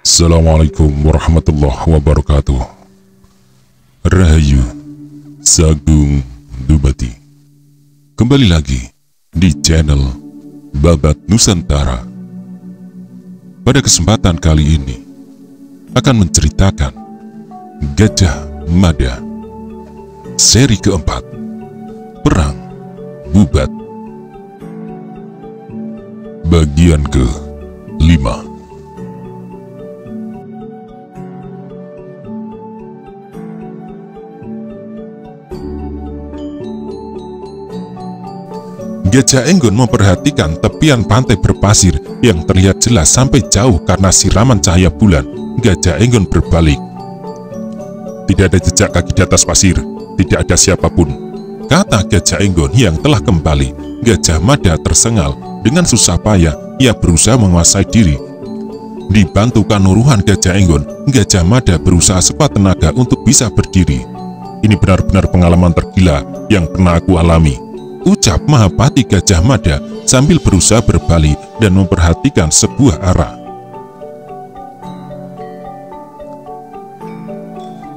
Assalamualaikum warahmatullahi wabarakatuh. Rahayu Sagung Dubati. Kembali lagi di channel Babat Nusantara. Pada kesempatan kali ini akan menceritakan Gajah Mada seri keempat, Perang Bubat, bagian ke-5. Gajah Enggon memperhatikan tepian pantai berpasir yang terlihat jelas sampai jauh karena siraman cahaya bulan. Gajah Enggon berbalik. Tidak ada jejak kaki di atas pasir, tidak ada siapapun, kata Gajah Enggon yang telah kembali. Gajah Mada tersengal. Dengan susah payah, ia berusaha menguasai diri. Dibantu kanuruhan Gajah Enggon, Gajah Mada berusaha sekuat tenaga untuk bisa berdiri. Ini benar-benar pengalaman tergila yang pernah aku alami, ucap Mahapati Gajah Mada sambil berusaha berbalik dan memperhatikan sebuah arah.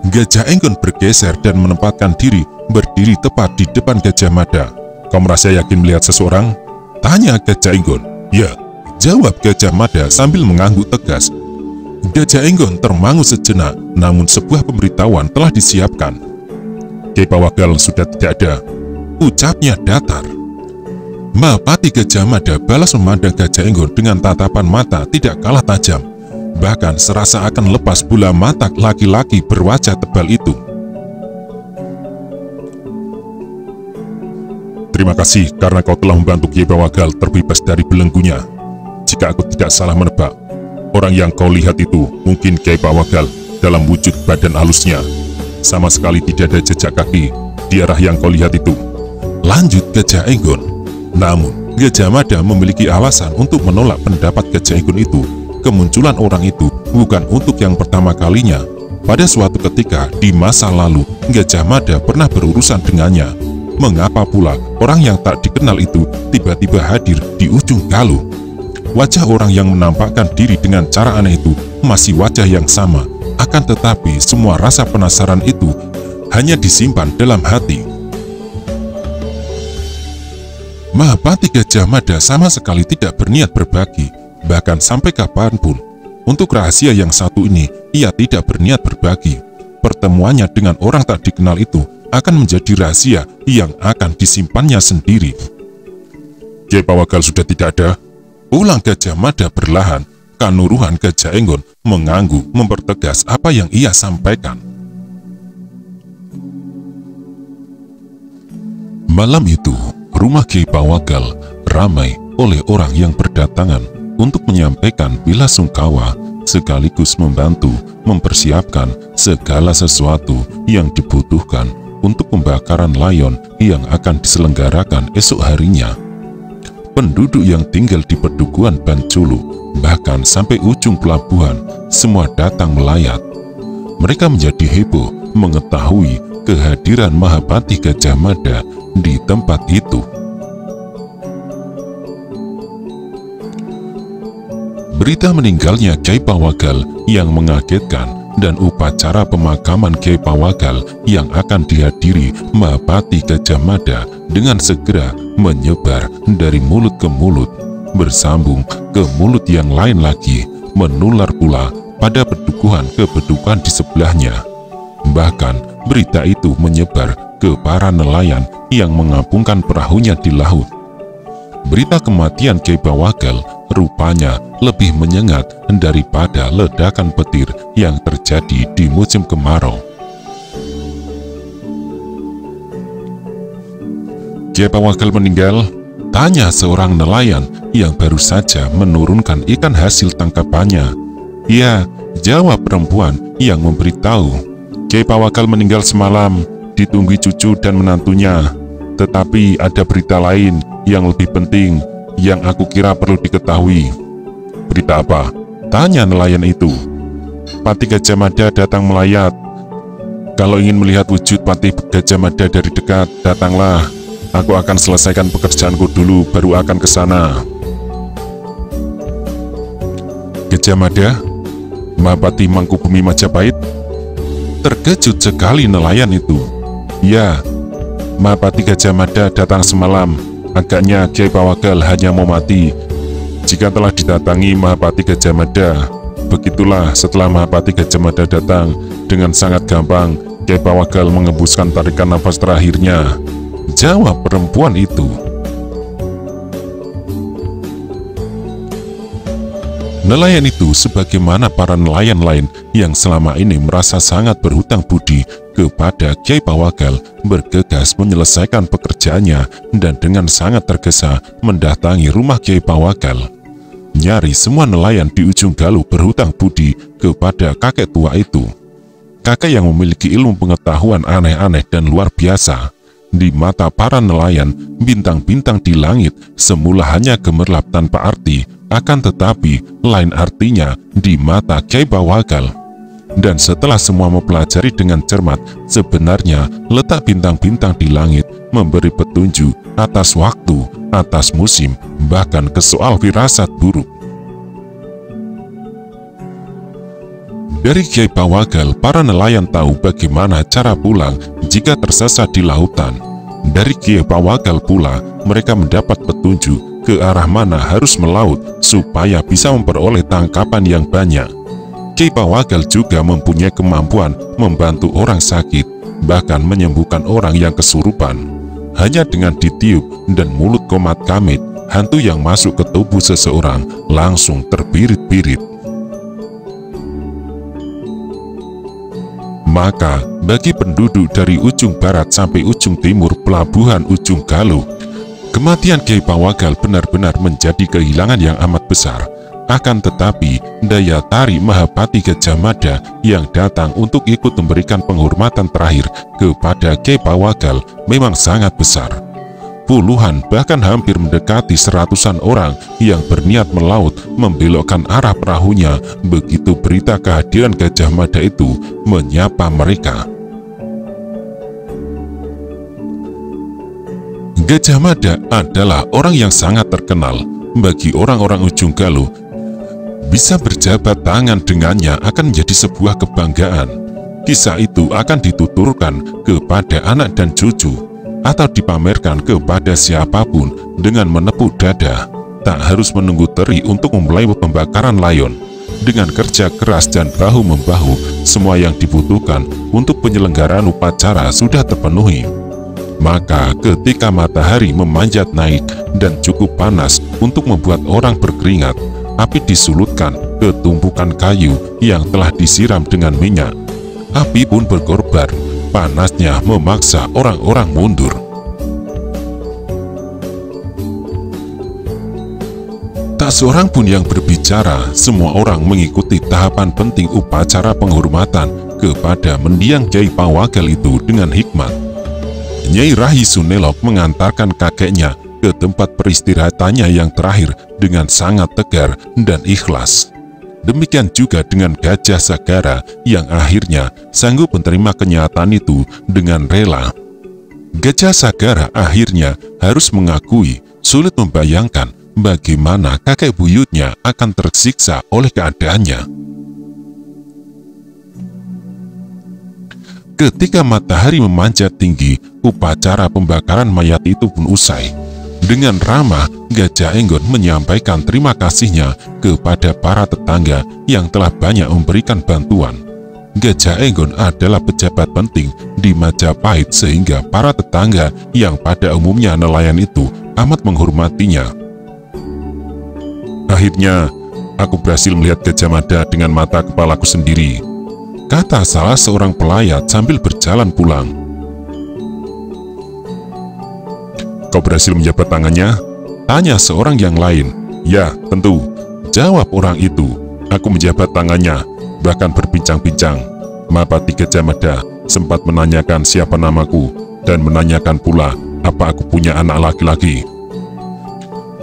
Gajah Enggon bergeser dan menempatkan diri berdiri tepat di depan Gajah Mada. Kau merasa yakin melihat seseorang? Tanya Gajah Enggon. Ya, jawab Gajah Mada sambil mengangguk tegas. Gajah Enggon termangu sejenak, namun sebuah pemberitahuan telah disiapkan. Kyai Pawagal sudah tidak ada, ucapnya datar. Mahapati Gajah Mada balas memandang Gajah Enggon dengan tatapan mata tidak kalah tajam. Bahkan serasa akan lepas bola mata laki-laki berwajah tebal itu. Terima kasih karena kau telah membantu Kyai Pawagal terbebas dari belenggunya. Jika aku tidak salah menebak, orang yang kau lihat itu mungkin Kyai Pawagal dalam wujud badan halusnya. Sama sekali tidak ada jejak kaki di arah yang kau lihat itu, lanjut Gajah Enggon. Namun, Gajah Mada memiliki alasan untuk menolak pendapat Gajah Enggon itu. Kemunculan orang itu bukan untuk yang pertama kalinya. Pada suatu ketika di masa lalu, Gajah Mada pernah berurusan dengannya. Mengapa pula orang yang tak dikenal itu tiba-tiba hadir di ujung galuh? Wajah orang yang menampakkan diri dengan cara aneh itu masih wajah yang sama. Akan tetapi semua rasa penasaran itu hanya disimpan dalam hati. Mahapati Gajah Mada sama sekali tidak berniat berbagi, bahkan sampai kapanpun. Untuk rahasia yang satu ini, ia tidak berniat berbagi. Pertemuannya dengan orang tak dikenal itu akan menjadi rahasia yang akan disimpannya sendiri. Kyai Pawagal sudah tidak ada, ulang Gajah Mada perlahan. Kanuruhan Gajah Enggon mengangguk mempertegas apa yang ia sampaikan. Malam itu, rumah Kyai Pawagal ramai oleh orang yang berdatangan untuk menyampaikan bela sungkawa sekaligus membantu mempersiapkan segala sesuatu yang dibutuhkan untuk pembakaran layon yang akan diselenggarakan esok harinya. Penduduk yang tinggal di Pedukuhan Banculu, bahkan sampai ujung pelabuhan, semua datang melayat. Mereka menjadi heboh mengetahui kehadiran Mahapati Gajah Mada di tempat itu. Berita meninggalnya Kyai Pawagal yang mengagetkan dan upacara pemakaman Kyai Pawagal yang akan dihadiri Mahapati Gajah Mada dengan segera menyebar dari mulut ke mulut, bersambung ke mulut yang lain lagi, menular pula pada pedukuhan di sebelahnya. Bahkan berita itu menyebar ke para nelayan yang mengapungkan perahunya di laut. Berita kematian Kyai Pawagal rupanya lebih menyengat daripada ledakan petir yang terjadi di musim kemarau. Kyai Pawagal meninggal? Tanya seorang nelayan yang baru saja menurunkan ikan hasil tangkapannya. Ya, jawab perempuan yang memberitahu. Kyai Pawagal meninggal semalam, ditunggui cucu dan menantunya. Tetapi ada berita lain yang lebih penting yang aku kira perlu diketahui. Berita apa? Tanya nelayan itu. Pati Gajah Mada datang melayat. Kalau ingin melihat wujud Pati Gajah Mada dari dekat, datanglah. Aku akan selesaikan pekerjaanku dulu, baru akan ke sana. Gajah Mada? Mahapati Mangkubumi Majapahit? Terkejut sekali nelayan itu. Ya, Mahapati Gajah Mada datang semalam. Agaknya Kiai Pawagal hanya mau mati jika telah didatangi Mahapati Gajah Mada. Begitulah setelah Mahapati Gajah Mada datang, dengan sangat gampang Kiai Pawagal mengembuskan tarikan nafas terakhirnya, jawab perempuan itu. Nelayan itu sebagaimana para nelayan lain yang selama ini merasa sangat berhutang budi kepada Kiai Pawagal, bergegas menyelesaikan pekerjaannya dan dengan sangat tergesa mendatangi rumah Kiai Pawagal. Nyaris semua nelayan di ujung Galuh berhutang budi kepada kakek tua itu. Kakek yang memiliki ilmu pengetahuan aneh-aneh dan luar biasa. Di mata para nelayan, bintang-bintang di langit semula hanya gemerlap tanpa arti, akan tetapi lain artinya di mata Kiai Pawagal. Dan setelah semua mempelajari dengan cermat, sebenarnya letak bintang-bintang di langit memberi petunjuk atas waktu, atas musim, bahkan ke soal firasat buruk. Dari Kiai Pawagal, para nelayan tahu bagaimana cara pulang jika tersesat di lautan. Dari Kiai Pawagal pula, mereka mendapat petunjuk ke arah mana harus melaut supaya bisa memperoleh tangkapan yang banyak. Kiai Pawagal juga mempunyai kemampuan membantu orang sakit, bahkan menyembuhkan orang yang kesurupan. Hanya dengan ditiup dan mulut komat kamit, hantu yang masuk ke tubuh seseorang langsung terbirit-birit. Maka, bagi penduduk dari ujung barat sampai ujung timur pelabuhan ujung Galuh, kematian Kiai Pawagal benar-benar menjadi kehilangan yang amat besar. Akan tetapi, daya tarik Mahapati Gajah Mada yang datang untuk ikut memberikan penghormatan terakhir kepada Kiai Pawagal memang sangat besar. Puluhan bahkan hampir mendekati seratusan orang yang berniat melaut membelokkan arah perahunya begitu berita kehadiran Gajah Mada itu menyapa mereka. Gajah Mada adalah orang yang sangat terkenal. Bagi orang-orang ujung Galuh, bisa berjabat tangan dengannya akan menjadi sebuah kebanggaan. Kisah itu akan dituturkan kepada anak dan cucu, atau dipamerkan kepada siapapun dengan menepuk dada. Tak harus menunggu teri untuk memulai pembakaran layon. Dengan kerja keras dan bahu-membahu, semua yang dibutuhkan untuk penyelenggaraan upacara sudah terpenuhi. Maka ketika matahari memanjat naik dan cukup panas untuk membuat orang berkeringat, api disulutkan ke tumpukan kayu yang telah disiram dengan minyak. Api pun berkorban, panasnya memaksa orang-orang mundur. Tak seorang pun yang berbicara, semua orang mengikuti tahapan penting upacara penghormatan kepada mendiang Kiai Pawagal itu dengan hikmat. Nyai Rahi Sunelok mengantarkan kakeknya ke tempat peristirahatannya yang terakhir dengan sangat tegar dan ikhlas. Demikian juga dengan Gajah Sagara yang akhirnya sanggup menerima kenyataan itu dengan rela. Gajah Sagara akhirnya harus mengakui sulit membayangkan bagaimana kakek buyutnya akan tersiksa oleh keadaannya. Ketika matahari memanjat tinggi, upacara pembakaran mayat itu pun usai. Dengan ramah, Gajah Enggon menyampaikan terima kasihnya kepada para tetangga yang telah banyak memberikan bantuan. Gajah Enggon adalah pejabat penting di Majapahit sehingga para tetangga yang pada umumnya nelayan itu amat menghormatinya. Akhirnya, aku berhasil melihat Gajah Mada dengan mata kepalaku sendiri, kata salah seorang pelayat sambil berjalan pulang. Kau berhasil menjabat tangannya? Tanya seorang yang lain. Ya, tentu, jawab orang itu. Aku menjabat tangannya, bahkan berbincang-bincang. Mahapati Gajah Mada sempat menanyakan siapa namaku, dan menanyakan pula apa aku punya anak laki-laki.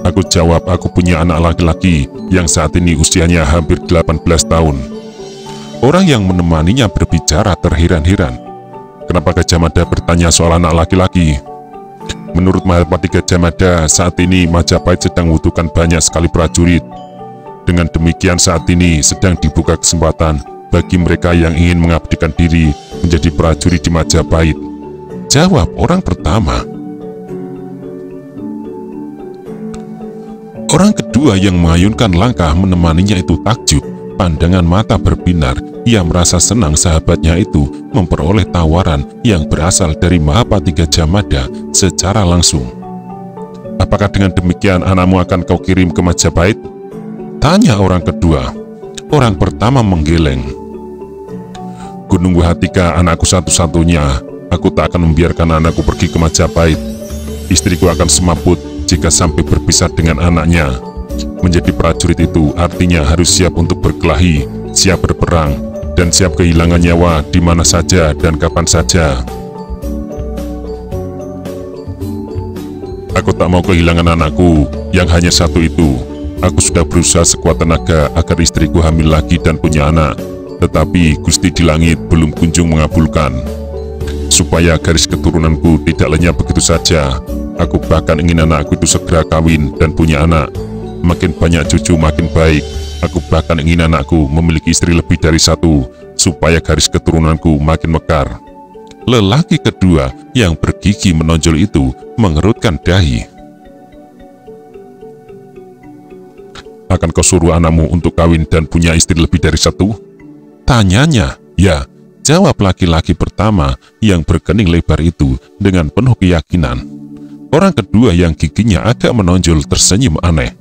Aku jawab aku punya anak laki-laki yang saat ini usianya hampir 18 tahun. Orang yang menemaninya berbicara terheran-heran. Kenapa Gajah Mada bertanya soal anak laki-laki? Menurut Mahapati Gajah Mada, saat ini Majapahit sedang membutuhkan banyak sekali prajurit. Dengan demikian saat ini sedang dibuka kesempatan bagi mereka yang ingin mengabdikan diri menjadi prajurit di Majapahit, jawab orang pertama. Orang kedua yang mengayunkan langkah menemaninya itu takjub. Pandangan mata berbinar. Ia merasa senang sahabatnya itu memperoleh tawaran yang berasal dari Mahapati Gajah Mada secara langsung. Apakah dengan demikian anakmu akan kau kirim ke Majapahit? Tanya orang kedua. Orang pertama menggeleng. Gunung Wahatika anakku satu-satunya. Aku tak akan membiarkan anakku pergi ke Majapahit. Istriku akan semaput jika sampai berpisah dengan anaknya. Menjadi prajurit itu artinya harus siap untuk berkelahi, siap berperang, dan siap kehilangan nyawa di mana saja dan kapan saja. Aku tak mau kehilangan anakku yang hanya satu itu. Aku sudah berusaha sekuat tenaga agar istriku hamil lagi dan punya anak, tetapi Gusti di langit belum kunjung mengabulkan. Supaya garis keturunanku tidak lenyap begitu saja, aku bahkan ingin anakku itu segera kawin dan punya anak. Makin banyak cucu makin baik. Aku bahkan ingin anakku memiliki istri lebih dari satu, supaya garis keturunanku makin mekar. Lelaki kedua yang bergigi menonjol itu mengerutkan dahi. Akan kau suruh anakmu untuk kawin dan punya istri lebih dari satu? Tanyanya. Ya, jawab laki-laki pertama yang berkening lebar itu dengan penuh keyakinan. Orang kedua yang giginya agak menonjol tersenyum aneh.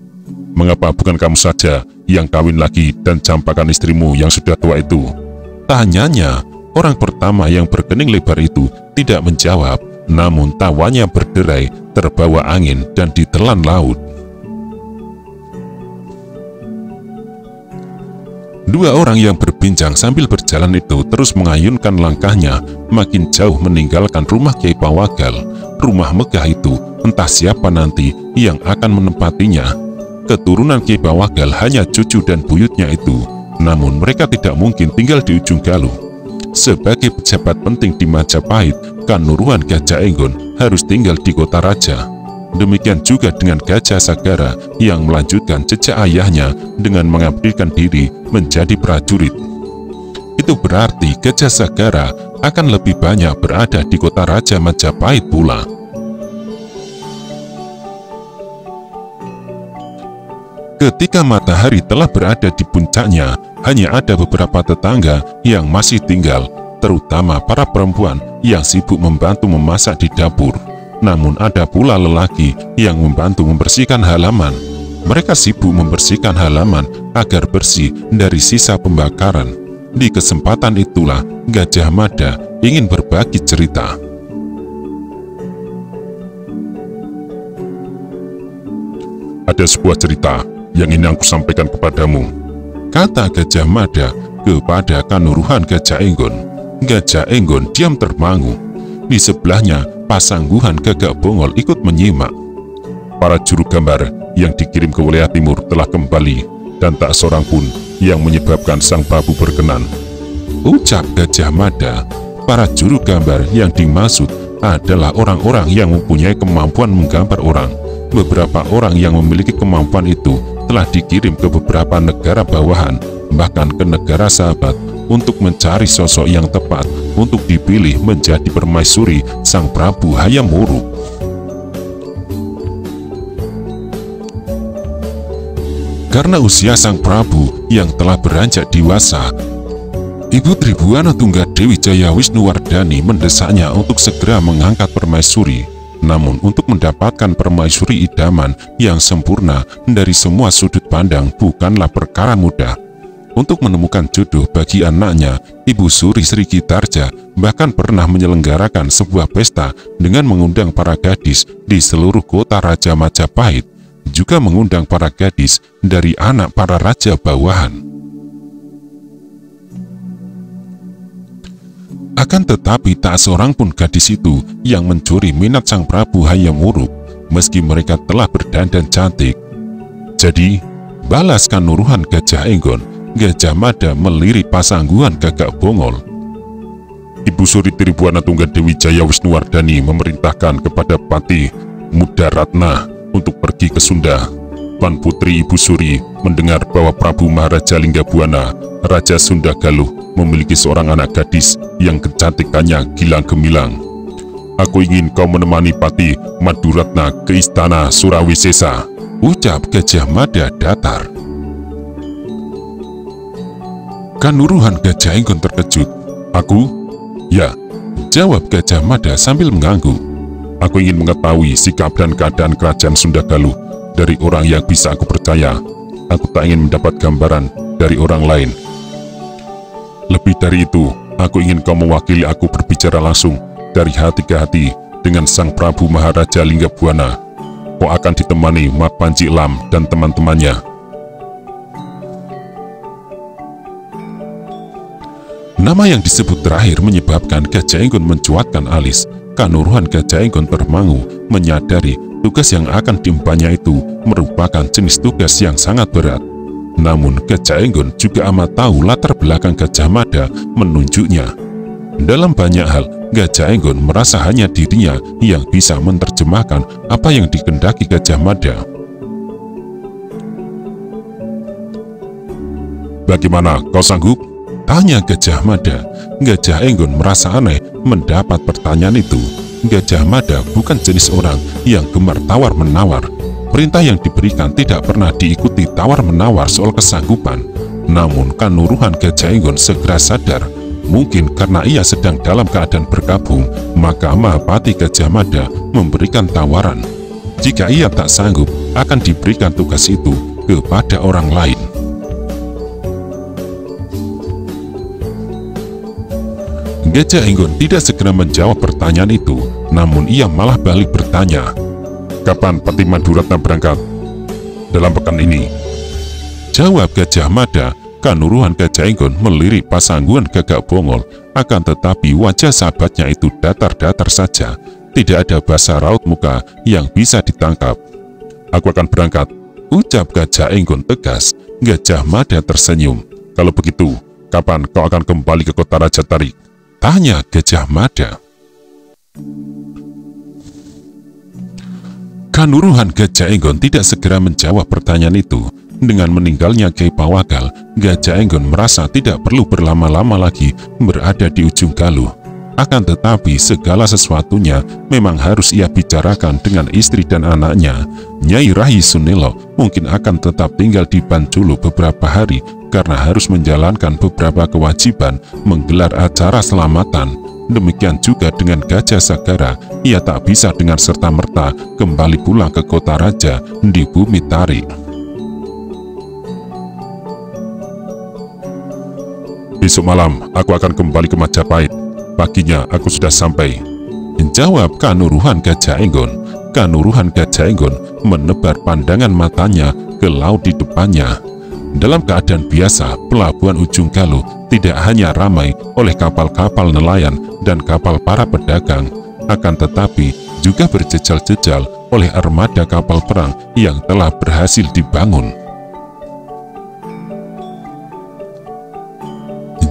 Mengapa bukan kamu saja yang kawin lagi dan campakan istrimu yang sudah tua itu? Tanyanya. Orang pertama yang berkening lebar itu tidak menjawab, namun tawanya berderai, terbawa angin dan ditelan laut. Dua orang yang berbincang sambil berjalan itu terus mengayunkan langkahnya makin jauh meninggalkan rumah Kyai Pawagal. Rumah megah itu entah siapa nanti yang akan menempatinya. Keturunan Kyai Pawagal hanya cucu dan buyutnya itu, namun mereka tidak mungkin tinggal di ujung Galuh. Sebagai pejabat penting di Majapahit, Kanuruhan Gajah Enggon harus tinggal di kota raja. Demikian juga dengan Gajah Sagara yang melanjutkan jejak ayahnya dengan mengabdikan diri menjadi prajurit. Itu berarti Gajah Sagara akan lebih banyak berada di kota raja Majapahit pula. Ketika matahari telah berada di puncaknya, hanya ada beberapa tetangga yang masih tinggal, terutama para perempuan yang sibuk membantu memasak di dapur. Namun ada pula lelaki yang membantu membersihkan halaman. Mereka sibuk membersihkan halaman agar bersih dari sisa pembakaran. Di kesempatan itulah Gajah Mada ingin berbagi cerita. Ada sebuah cerita yang ingin aku sampaikan kepadamu, kata Gajah Mada kepada Kanuruhan Gajah Enggon. Gajah Enggon diam termangu. Di sebelahnya Pasangguhan Gagak Bongol ikut menyimak. Para juru gambar yang dikirim ke wilayah timur telah kembali, dan tak seorang pun yang menyebabkan Sang Prabu berkenan, ucap Gajah Mada. Para juru gambar yang dimaksud adalah orang-orang yang mempunyai kemampuan menggambar orang. Beberapa orang yang memiliki kemampuan itu telah dikirim ke beberapa negara bawahan, bahkan ke negara sahabat, untuk mencari sosok yang tepat untuk dipilih menjadi permaisuri Sang Prabu Hayam Wuruk. Karena usia Sang Prabu yang telah beranjak dewasa, Ibu Tribhuwana Tunggadewi Jaya Wisnuwardhani mendesaknya untuk segera mengangkat permaisuri. Namun untuk mendapatkan permaisuri idaman yang sempurna dari semua sudut pandang bukanlah perkara mudah. Untuk menemukan jodoh bagi anaknya, Ibu Suri Sri Gitarja bahkan pernah menyelenggarakan sebuah pesta dengan mengundang para gadis di seluruh kota Raja Majapahit, juga mengundang para gadis dari anak para raja bawahan. Akan tetapi tak seorang pun gadis itu yang mencuri minat Sang Prabu Hayam Wuruk, meski mereka telah berdandan cantik. Jadi, balas Kanuruhan Gajah Enggon, Gajah Mada melirik Pasangguhan Gagak Bongol. Ibu Suri Tribhuwana Tunggadewi Jaya Wisnuwardhani memerintahkan kepada Patih Mudaratna untuk pergi ke Sunda. Tuan Putri Ibu Suri mendengar bahwa Prabu Maharaja Linggabuana, Raja Sunda Galuh, memiliki seorang anak gadis yang kecantikannya gilang gemilang. Aku ingin kau menemani Pati Maduratna ke istana Surawisesa, ucap Gajah Mada datar. Kanuruhan Gajah Enggon terkejut. Aku? Ya, jawab Gajah Mada sambil mengangguk. Aku ingin mengetahui sikap dan keadaan kerajaan Sunda Galuh dari orang yang bisa aku percaya. Aku tak ingin mendapat gambaran dari orang lain. Lebih dari itu, aku ingin kau mewakili aku berbicara langsung dari hati ke hati dengan Sang Prabu Maharaja Linggabuana. Kau akan ditemani Mak Panji Lam dan teman-temannya. Nama yang disebut terakhir menyebabkan Gajah Enggon mencuatkan alis. Kanuruhan Gajah Enggon termangu, menyadari tugas yang akan diembannya itu merupakan jenis tugas yang sangat berat. Namun Gajah Enggon juga amat tahu latar belakang Gajah Mada menunjuknya. Dalam banyak hal, Gajah Enggon merasa hanya dirinya yang bisa menerjemahkan apa yang dikehendaki Gajah Mada. Bagaimana, kau sanggup? Tanya Gajah Mada. Gajah Enggon merasa aneh mendapat pertanyaan itu. Gajah Mada bukan jenis orang yang gemar tawar-menawar. Perintah yang diberikan tidak pernah diikuti tawar-menawar soal kesanggupan. Namun Kanuruhan Gajah Enggon segera sadar. Mungkin karena ia sedang dalam keadaan berkabung, maka Mahapati Gajah Mada memberikan tawaran. Jika ia tak sanggup, akan diberikan tugas itu kepada orang lain. Gajah Enggon tidak segera menjawab pertanyaan itu, namun ia malah balik bertanya, "Kapan Pati Maduratna berangkat?" "Dalam pekan ini," jawab Gajah Mada. Kanuruhan Gajah Enggon melirik Pasangguan Gagak Bongol, akan tetapi wajah sahabatnya itu datar-datar saja. Tidak ada bahasa raut muka yang bisa ditangkap. "Aku akan berangkat," ucap Gajah Enggon tegas. Gajah Mada tersenyum. "Kalau begitu, kapan kau akan kembali ke kota Raja Tarik?" tanya Gajah Mada. Kanuruhan Gajah Enggon tidak segera menjawab pertanyaan itu. Dengan meninggalnya Kyai Pawagal, Gajah Enggon merasa tidak perlu berlama-lama lagi berada di ujung Galuh. Akan tetapi segala sesuatunya memang harus ia bicarakan dengan istri dan anaknya. Nyai Rahi Sunelo mungkin akan tetap tinggal di Banculu beberapa hari karena harus menjalankan beberapa kewajiban menggelar acara selamatan. Demikian juga dengan Gajah Sagara, ia tak bisa dengan serta-merta kembali pulang ke kota raja di bumi Tarik. "Besok malam aku akan kembali ke Majapahit. Paginya aku sudah sampai," jawab Kanuruhan Gajah Enggon. Kanuruhan Gajah Enggon menebar pandangan matanya ke laut di depannya. Dalam keadaan biasa, pelabuhan ujung Galuh tidak hanya ramai oleh kapal-kapal nelayan dan kapal para pedagang, akan tetapi juga berjejal-jejal oleh armada kapal perang yang telah berhasil dibangun.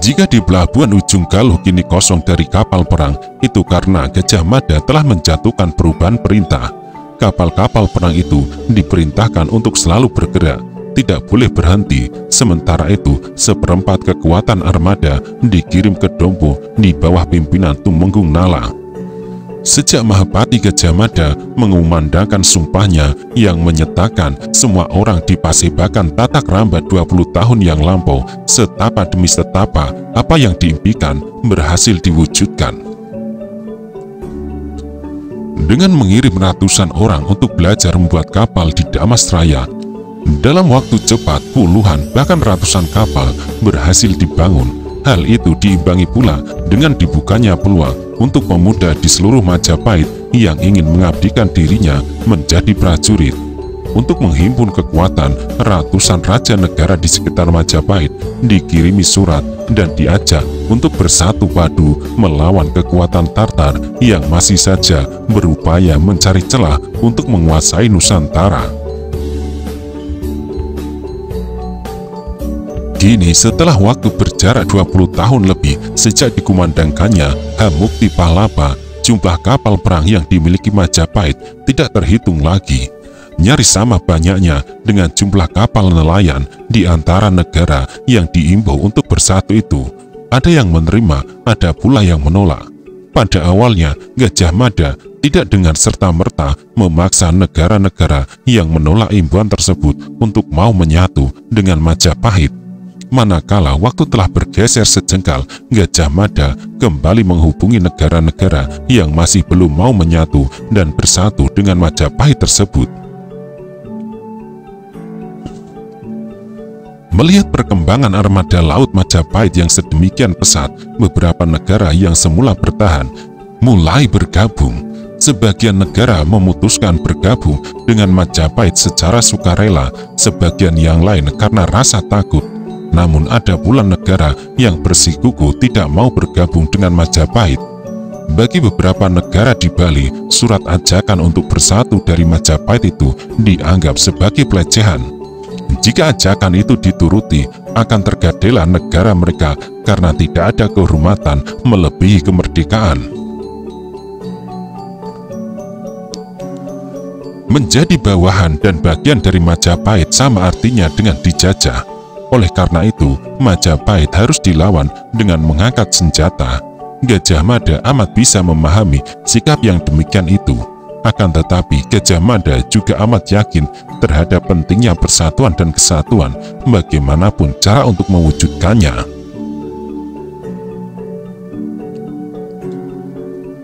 Jika di pelabuhan ujung Galuh kini kosong dari kapal perang, itu karena Gajah Mada telah menjatuhkan perubahan perintah. Kapal-kapal perang itu diperintahkan untuk selalu bergerak, tidak boleh berhenti. Sementara itu, seperempat kekuatan armada dikirim ke Dompu di bawah pimpinan Tumenggung Nala. Sejak Mahapati Gajah Mada mengumandangkan sumpahnya yang menyatakan semua orang di Pasebakan Tatak Ramba 20 tahun yang lampau, setapa demi setapa apa yang diimpikan berhasil diwujudkan. Dengan mengirim ratusan orang untuk belajar membuat kapal di Damasraya, dalam waktu cepat puluhan bahkan ratusan kapal berhasil dibangun. Hal itu diimbangi pula dengan dibukanya peluang untuk pemuda di seluruh Majapahit yang ingin mengabdikan dirinya menjadi prajurit. Untuk menghimpun kekuatan, ratusan raja negara di sekitar Majapahit dikirimi surat dan diajak untuk bersatu padu melawan kekuatan Tartar yang masih saja berupaya mencari celah untuk menguasai Nusantara. Kini setelah waktu berjarak 20 tahun lebih sejak dikumandangkannya Hamukti Pahlapa, jumlah kapal perang yang dimiliki Majapahit tidak terhitung lagi. nyaris sama banyaknya dengan jumlah kapal nelayan di antara negara yang diimbau untuk bersatu itu. Ada yang menerima, ada pula yang menolak. Pada awalnya, Gajah Mada tidak dengan serta-merta memaksa negara-negara yang menolak imbauan tersebut untuk mau menyatu dengan Majapahit. Manakala waktu telah bergeser sejengkal, Gajah Mada kembali menghubungi negara-negara yang masih belum mau menyatu dan bersatu dengan Majapahit tersebut. Melihat perkembangan armada laut Majapahit yang sedemikian pesat, beberapa negara yang semula bertahan mulai bergabung. Sebagian negara memutuskan bergabung dengan Majapahit secara sukarela, sebagian yang lain karena rasa takut. Namun ada pula negara yang bersikukuh tidak mau bergabung dengan Majapahit. Bagi beberapa negara di Bali, surat ajakan untuk bersatu dari Majapahit itu dianggap sebagai pelecehan. Jika ajakan itu dituruti, akan tergadelah negara mereka karena tidak ada kehormatan melebihi kemerdekaan. Menjadi bawahan dan bagian dari Majapahit sama artinya dengan dijajah. Oleh karena itu, Majapahit harus dilawan dengan mengangkat senjata. Gajah Mada amat bisa memahami sikap yang demikian itu. Akan tetapi, Gajah Mada juga amat yakin terhadap pentingnya persatuan dan kesatuan, bagaimanapun cara untuk mewujudkannya.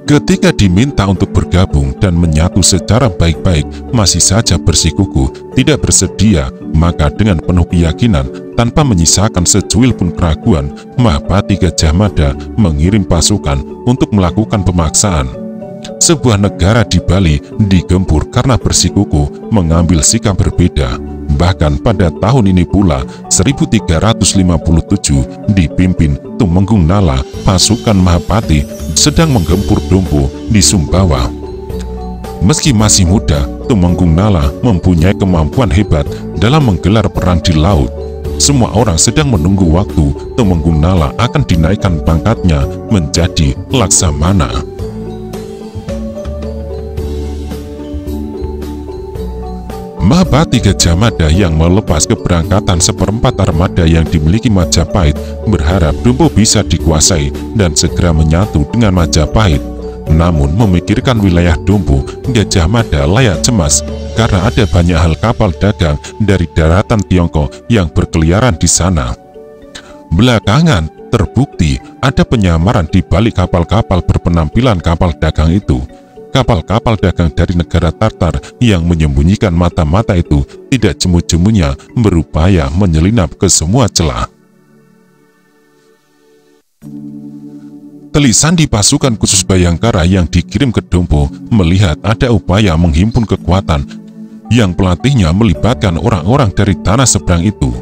Ketika diminta untuk bergabung dan menyatu secara baik-baik, masih saja bersikukuh, tidak bersedia, maka dengan penuh keyakinan, tanpa menyisakan secuil pun keraguan, Mahapati Gajah Mada mengirim pasukan untuk melakukan pemaksaan. Sebuah negara di Bali digempur karena bersikukuh mengambil sikap berbeda. Bahkan pada tahun ini pula, 1357, dipimpin Tumenggung Nala, pasukan Mahapati sedang menggempur Dompu di Sumbawa. Meski masih muda, Tumenggung Nala mempunyai kemampuan hebat dalam menggelar perang di laut. Semua orang sedang menunggu waktu Tumenggung Nala akan dinaikkan pangkatnya menjadi Laksamana. Mahapati Gajah Mada yang melepas keberangkatan seperempat armada yang dimiliki Majapahit berharap Dompu bisa dikuasai dan segera menyatu dengan Majapahit. Namun memikirkan wilayah Dompu, Gajah Mada layak cemas karena ada banyak hal kapal dagang dari daratan Tiongkok yang berkeliaran di sana. Belakangan terbukti ada penyamaran di balik kapal-kapal berpenampilan kapal dagang itu. Kapal-kapal dagang dari negara Tartar yang menyembunyikan mata-mata itu tidak jemu-jemunya berupaya menyelinap ke semua celah. Teli Sandi pasukan khusus Bayangkara yang dikirim ke Dompu melihat ada upaya menghimpun kekuatan yang pelatihnya melibatkan orang-orang dari tanah seberang itu.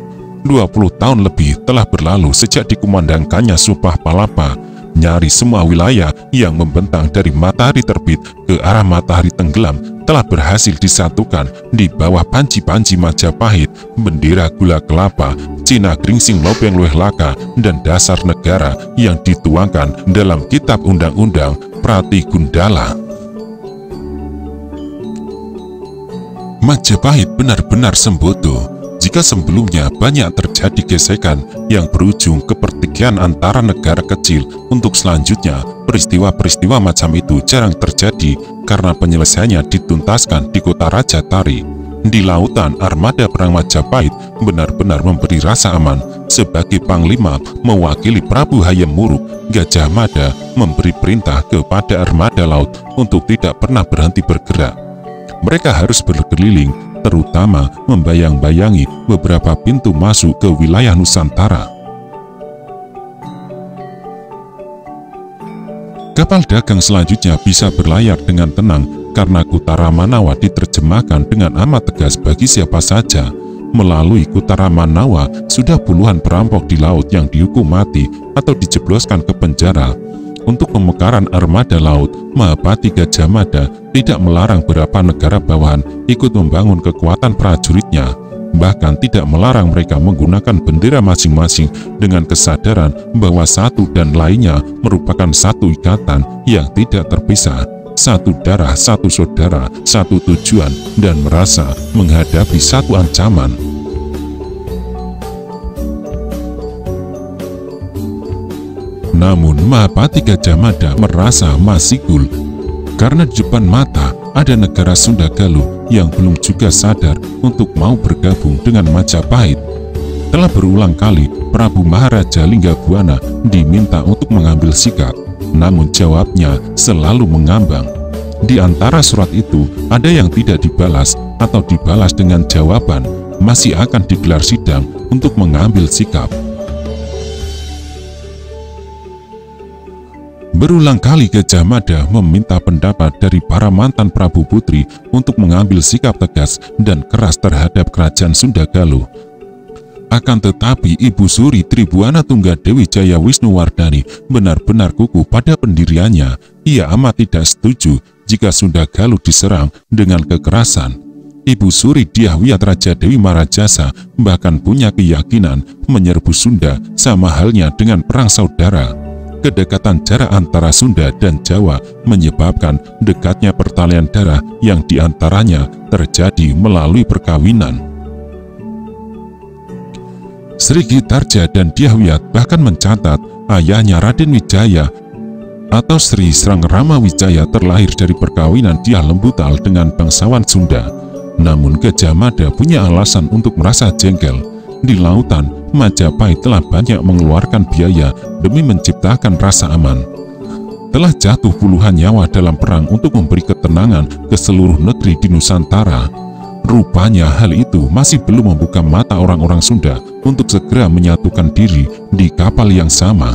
20 tahun lebih telah berlalu sejak dikumandangkannya Sumpah Palapa. Nyaris semua wilayah yang membentang dari matahari terbit ke arah matahari tenggelam telah berhasil disatukan di bawah panji-panji Majapahit, bendera gula kelapa, Cina Gringsing Lopeng Lueh Laka, dan dasar negara yang dituangkan dalam Kitab Undang-Undang Prati Gundala. Majapahit benar-benar sembodo. Jika sebelumnya banyak terjadi gesekan yang berujung ke pertikaian antara negara kecil, untuk selanjutnya peristiwa-peristiwa macam itu jarang terjadi karena penyelesaiannya dituntaskan di kota Raja Tari. Di lautan, armada perang Majapahit benar-benar memberi rasa aman. Sebagai panglima mewakili Prabu Hayam Wuruk, Gajah Mada memberi perintah kepada armada laut untuk tidak pernah berhenti bergerak. Mereka harus berkeliling, terutama membayang-bayangi beberapa pintu masuk ke wilayah Nusantara. Kapal dagang selanjutnya bisa berlayar dengan tenang karena Kutara Manawa diterjemahkan dengan amat tegas bagi siapa saja. Melalui Kutara Manawa, sudah puluhan perampok di laut yang dihukum mati atau dijebloskan ke penjara. Untuk pemekaran armada laut, Mahapati Gajah Mada tidak melarang beberapa negara bawahan ikut membangun kekuatan prajuritnya, bahkan tidak melarang mereka menggunakan bendera masing-masing dengan kesadaran bahwa satu dan lainnya merupakan satu ikatan yang tidak terpisah. satu darah, satu saudara, satu tujuan, dan merasa menghadapi satu ancaman. Namun Mahapati Gajah Mada merasa masih gul, karena di depan mata ada negara Sunda Galuh yang belum juga sadar untuk mau bergabung dengan Majapahit. Telah berulang kali Prabu Maharaja Linggabuana diminta untuk mengambil sikap, namun jawabnya selalu mengambang. Di antara surat itu ada yang tidak dibalas atau dibalas dengan jawaban masih akan digelar sidang untuk mengambil sikap. Berulang kali Gajah Mada meminta pendapat dari para mantan Prabu Putri untuk mengambil sikap tegas dan keras terhadap kerajaan Sunda Galuh. Akan tetapi Ibu Suri Tribuana Tunggadewi Jaya Wisnuwardani benar-benar kukuh pada pendiriannya. Ia amat tidak setuju jika Sunda Galuh diserang dengan kekerasan. Ibu Suri Dyah Raja Dewi Marajasa bahkan punya keyakinan menyerbu Sunda sama halnya dengan perang saudara. Kedekatan jarak antara Sunda dan Jawa menyebabkan dekatnya pertalian darah yang diantaranya terjadi melalui perkawinan. Sri Gitarja dan Dyah bahkan mencatat ayahnya Raden Wijaya atau Sri Srang Rama Wijaya terlahir dari perkawinan Dyah Lembutal dengan bangsawan Sunda. Namun Gajah Mada punya alasan untuk merasa jengkel. Di lautan, Majapahit telah banyak mengeluarkan biaya demi menciptakan rasa aman. Telah jatuh puluhan nyawa dalam perang untuk memberi ketenangan ke seluruh negeri di Nusantara. Rupanya hal itu masih belum membuka mata orang-orang Sunda untuk segera menyatukan diri di kapal yang sama.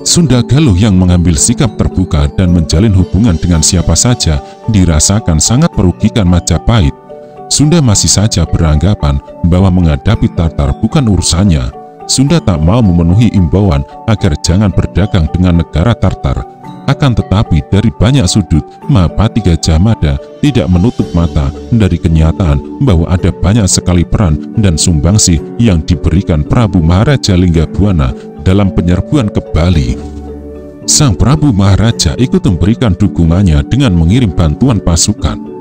Sunda Galuh yang mengambil sikap terbuka dan menjalin hubungan dengan siapa saja dirasakan sangat merugikan Majapahit. Sunda masih saja beranggapan bahwa menghadapi Tartar bukan urusannya. Sunda tak mau memenuhi imbauan agar jangan berdagang dengan negara Tartar. Akan tetapi dari banyak sudut, Mahapati Gajah Mada tidak menutup mata dari kenyataan bahwa ada banyak sekali peran dan sumbangsih yang diberikan Prabu Maharaja Linggabuana dalam penyerbuan ke Bali. Sang Prabu Maharaja ikut memberikan dukungannya dengan mengirim bantuan pasukan.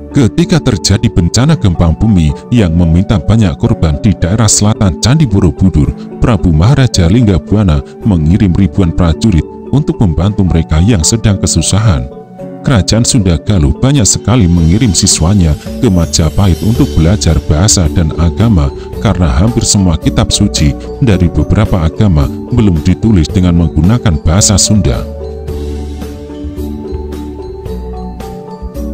Ketika terjadi bencana gempa bumi yang meminta banyak korban di daerah selatan Candi Borobudur, Prabu Maharaja Linggabuana mengirim ribuan prajurit untuk membantu mereka yang sedang kesusahan. Kerajaan Sunda Galuh banyak sekali mengirim siswanya ke Majapahit untuk belajar bahasa dan agama karena hampir semua kitab suci dari beberapa agama belum ditulis dengan menggunakan bahasa Sunda.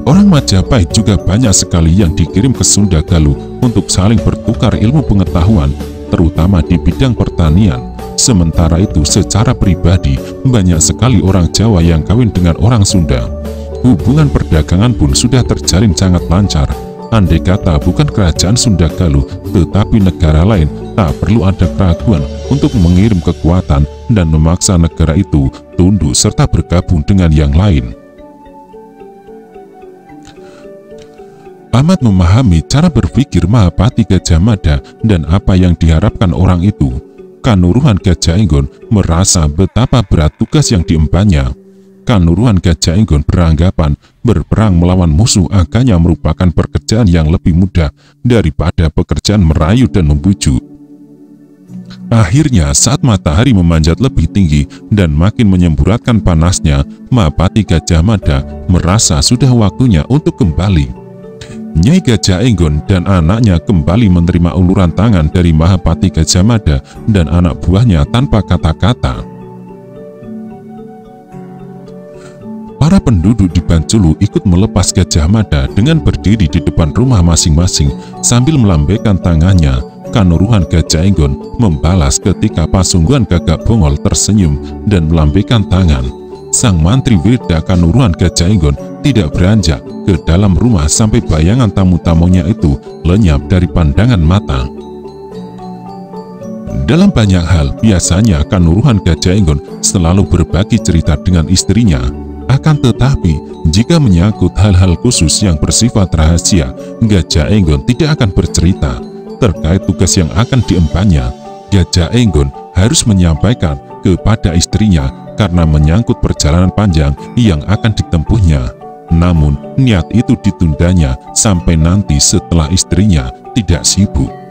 Orang Majapahit juga banyak sekali yang dikirim ke Sunda Galuh untuk saling bertukar ilmu pengetahuan, terutama di bidang pertanian. Sementara itu secara pribadi, banyak sekali orang Jawa yang kawin dengan orang Sunda. Hubungan perdagangan pun sudah terjalin sangat lancar. Andai kata bukan kerajaan Sunda Galuh, tetapi negara lain, tak perlu ada keraguan untuk mengirim kekuatan dan memaksa negara itu tunduk serta bergabung dengan yang lain. Amat memahami cara berpikir Mahapati Gajah Mada dan apa yang diharapkan orang itu. Kanuruhan Gajah Enggon merasa betapa berat tugas yang diembannya. Kanuruhan Gajah Enggon beranggapan berperang melawan musuh agaknya merupakan pekerjaan yang lebih mudah daripada pekerjaan merayu dan membujuk. Akhirnya saat matahari memanjat lebih tinggi dan makin menyemburatkan panasnya, Mahapati Gajah Mada merasa sudah waktunya untuk kembali. Nyai Gajah Enggon dan anaknya kembali menerima uluran tangan dari Mahapati Gajah Mada dan anak buahnya tanpa kata-kata. Para penduduk di Banculu ikut melepas Gajah Mada dengan berdiri di depan rumah masing-masing sambil melambaikan tangannya. Kanuruhan Gajah Enggon membalas ketika Pasungguhan Gagak Bongol tersenyum dan melambaikan tangan. Sang Mantri Wirda Kanuruhan Gajah Enggon tidak beranjak ke dalam rumah sampai bayangan tamu-tamunya itu lenyap dari pandangan mata. Dalam banyak hal, biasanya Kanuruhan Gajah Enggon selalu berbagi cerita dengan istrinya. Akan tetapi, jika menyangkut hal-hal khusus yang bersifat rahasia, Gajah Enggon tidak akan bercerita terkait tugas yang akan diembannya. Gajah Enggon harus menyampaikan kepada istrinya karena menyangkut perjalanan panjang yang akan ditempuhnya. Namun niat itu ditundanya sampai nanti setelah istrinya tidak sibuk.